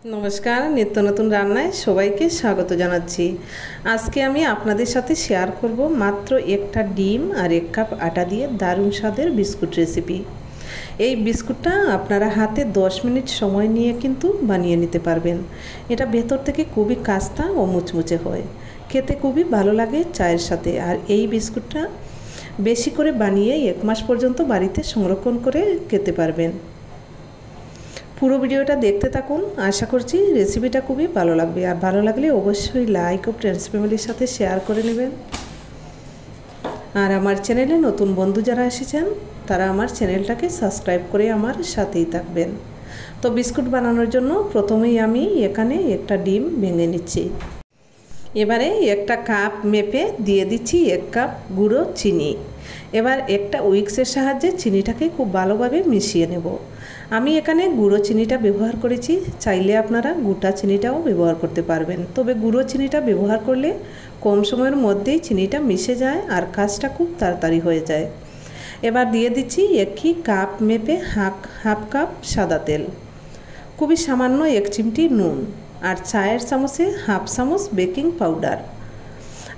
नमस्कार नित्य नतून रान्नाय सबाइके स्वागत जानाच्छि। आज के आमी आपनादेर साथे शेयर करब मात्र एकटा डिम और एक कप आटा दिए दारुण स्वादेर बिस्कुट रेसिपि। এই বিস্কুটটা আপনারা হাতে 10 মিনিট সময় নিয়ে কিন্তু বানিয়ে নিতে পারবেন। এটা ভেতর থেকে খুবই কাস্তা ও মুচমুচে হয়, খেতে খুবই ভালো লাগে চায়ের সাথে। আর এই বিস্কুটটা বেশি করে বানিয়ে 1 মাস পর্যন্ত বাড়িতে সংরক্ষণ করে খেতে পারবেন। পুরো ভিডিওটা দেখতে থাকুন, আশা করছি রেসিপিটা খুবই ভালো লাগবে। আর ভালো লাগলে অবশ্যই লাইক ও ফ্রেন্ডস ফ্যামিলির সাথে শেয়ার করে নেবেন। আর আমার চ্যানেলে নতুন বন্ধু যারা এসেছেন তারা আমার চ্যানেলটাকে সাবস্ক্রাইব করে আমার সাথেই থাকবেন। তো বিস্কুট বানানোর জন্য প্রথমেই আমি এখানে একটা ডিম ভেঙে নিচ্ছি। এবারে একটা কাপ মেপে দিয়ে দিচ্ছি 1 কাপ গুঁড়ো চিনি। এবার একটা উইক্সের সাহায্যে চিনিটাকে খুব ভালোভাবে মিশিয়ে নেব। আমি এখানে গুঁড়ো চিনিটা ব্যবহার করেছি, চাইলে আপনারা গোটা চিনিটাও ব্যবহার করতে পারবেন। তবে গুঁড়ো চিনিটা ব্যবহার করলে কম সময়ের মধ্যেই চিনিটা মিশে যায় আর কাজটা খুব তাড়াতাড়ি হয়ে যায়। এবার দিয়ে দিচ্ছি একই কাপ মেপে হাফ কাপ সাদা তেল, খুবই সামান্য 1 চিমটি নুন আর চায়ের চামচে হাফ চামচ বেকিং পাউডার।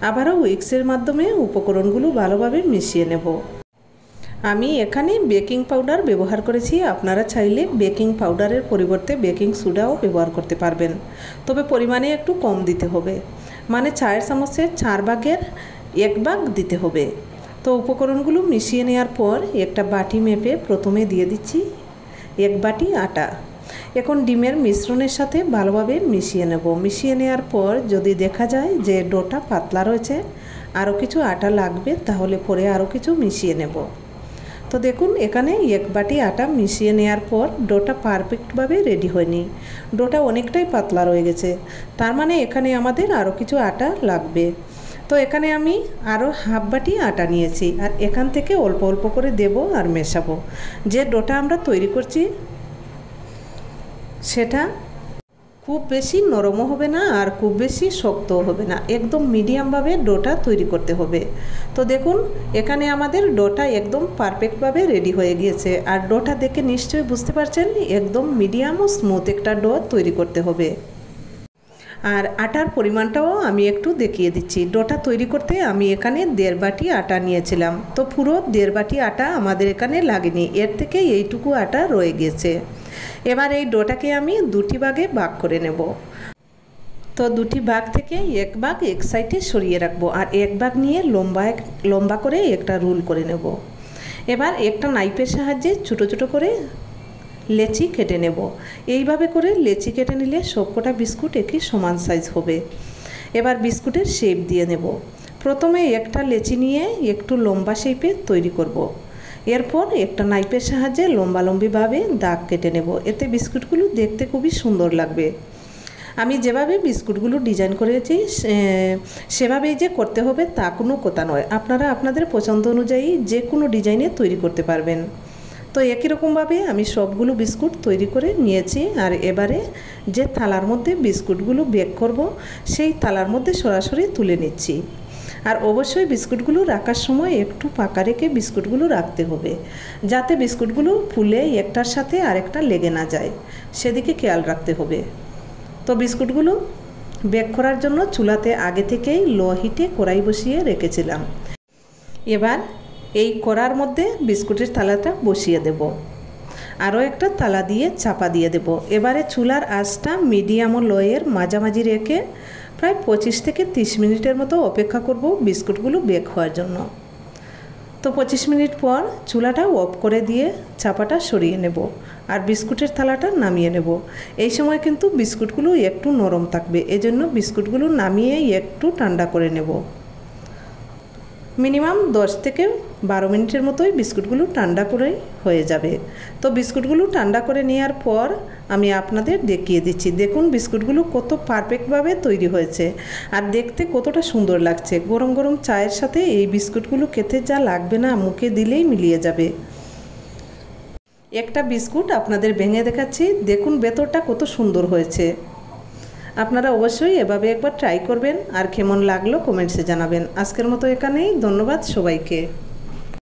আবারও উইক্সের মাধ্যমে উপকরণগুলো ভালোভাবে মিশিয়ে নেব। আমি এখানে বেকিং পাউডার ব্যবহার করেছি, আপনারা চাইলে বেকিং পাউডারের পরিবর্তে বেকিং সোডাও ব্যবহার করতে পারবেন। তবে পরিমাণে একটু কম দিতে হবে, মানে চায়ের চামচের 4 ভাগের 1 ভাগ দিতে হবে। তো উপকরণগুলো মিশিয়ে নেওয়ার পর একটা বাটি মেপে প্রথমে দিয়ে দিচ্ছি 1 বাটি আটা। এখন ডিমের মিশ্রণের সাথে ভালোভাবে মিশিয়ে নেব। মিশিয়ে নেওয়ার পর যদি দেখা যায় যে ডোটা পাতলা রয়েছে, আরও কিছু আটা লাগবে, তাহলে পরে আরও কিছু মিশিয়ে নেব। তো দেখুন এখানে 1 বাটি আটা মিশিয়ে নেওয়ার পর ডোটা পারফেক্টভাবে রেডি হয়নি, ডোটা অনেকটাই পাতলা রয়ে গেছে, তার মানে এখানে আমাদের আরও কিছু আটা লাগবে। তো এখানে আমি আরও হাফ বাটি আটা নিয়েছি আর এখান থেকে অল্প অল্প করে দেব আর মেশাবো। যে ডোটা আমরা তৈরি করছি সেটা খুব বেশি নরমও হবে না আর খুব বেশি শক্তও হবে না, একদম মিডিয়ামভাবে ডোটা তৈরি করতে হবে। তো দেখুন এখানে আমাদের ডোটা একদম পারফেক্টভাবে রেডি হয়ে গিয়েছে। আর ডোটা দেখে নিশ্চয়ই বুঝতে পারছেন একদম মিডিয়াম ও স্মুথ একটা ডো তৈরি করতে হবে। আর আটার পরিমাণটাও আমি একটু দেখিয়ে দিচ্ছি। ডোটা তৈরি করতে আমি এখানে 1.5 বাটি আটা নিয়েছিলাম, তো পুরো 1.5 বাটি আটা আমাদের এখানে লাগেনি, এর থেকে এইটুকু আটা রয়ে গেছে। এবার এই ডোটাকে আমি 2টি ভাগে ভাগ করে নেব। তো 2টি ভাগ থেকে 1 ভাগ এক সাইডে সরিয়ে রাখবো আর 1 ভাগ নিয়ে লম্বা করে একটা রোল করে নেব। এবার একটা নাইফের সাহায্যে ছোটো ছোটো করে লেচি কেটে নেব। এইভাবে করে লেচি কেটে নিলে সবকটা বিস্কুট একই সমান সাইজ হবে। এবার বিস্কুটের শেপ দিয়ে নেব। প্রথমে একটা লেচি নিয়ে একটু লম্বা শেপে তৈরি করব। এরপর একটা নাইফের সাহায্যে লম্বালম্বিভাবে দাগ কেটে নেব, এতে বিস্কুটগুলো দেখতে খুবই সুন্দর লাগবে। আমি যেভাবে বিস্কুটগুলো ডিজাইন করেছি সেভাবেই যে করতে হবে তা কোনো কথা নয়, আপনারা আপনাদের পছন্দ অনুযায়ী যে কোনো ডিজাইনে তৈরি করতে পারবেন। তো একই রকমভাবে আমি সবগুলো বিস্কুট তৈরি করে নিয়েছি। আর এবারে যে থালার মধ্যে বিস্কুটগুলো বেক করব সেই থালার মধ্যে সরাসরি তুলে নিচ্ছি। আর অবশ্যই বিস্কুটগুলো রাখার সময় একটু ফাঁকা রেখে বিস্কুটগুলো রাখতে হবে, যাতে বিস্কুটগুলো ফুলে একটার সাথে আরেকটা লেগে না যায়, সেদিকে খেয়াল রাখতে হবে। তো বিস্কুটগুলো বেক করার জন্য চুলাতে আগে থেকেই লো হিটে কড়াই বসিয়ে রেখেছিলাম। এবার এই কড়ার মধ্যে বিস্কুটের থালাটা বসিয়ে দেব, আরও একটা থালা দিয়ে চাপা দিয়ে দেব। এবারে চুলার আঁচটা মিডিয়াম ও লোয়ের মাঝামাঝি রেখে প্রায় 25 থেকে 30 মিনিটের মতো অপেক্ষা করব বিস্কুটগুলো বেক হওয়ার জন্য। তো 25 মিনিট পর চুলাটা অফ করে দিয়ে চাপাটা সরিয়ে নেব আর বিস্কুটের থালাটা নামিয়ে নেব। এই সময় কিন্তু বিস্কুটগুলো একটু নরম থাকবে, এজন্য বিস্কুটগুলো নামিয়ে একটু ঠান্ডা করে নেব। মিনিমাম 10 থেকে 12 মিনিটের মতোই বিস্কুটগুলো ঠান্ডা করেই হয়ে যাবে। তো বিস্কুটগুলো ঠান্ডা করে নেওয়ার পর আমি আপনাদের দেখিয়ে দিচ্ছি। দেখুন বিস্কুটগুলো কত পারফেক্টভাবে তৈরি হয়েছে আর দেখতে কতটা সুন্দর লাগছে। গরম গরম চায়ের সাথে এই বিস্কুটগুলো খেতে যা লাগবে না, মুখে দিলেই মিলিয়ে যাবে। একটা বিস্কুট আপনাদের ভেঙে দেখাচ্ছি, দেখুন ভেতরটা কত সুন্দর হয়েছে। আপনারা অবশ্যই এভাবে একবার ট্রাই করবেন আর কেমন লাগলো কমেন্টসে জানাবেন। আজকের মতো এখানেই, ধন্যবাদ সবাইকে।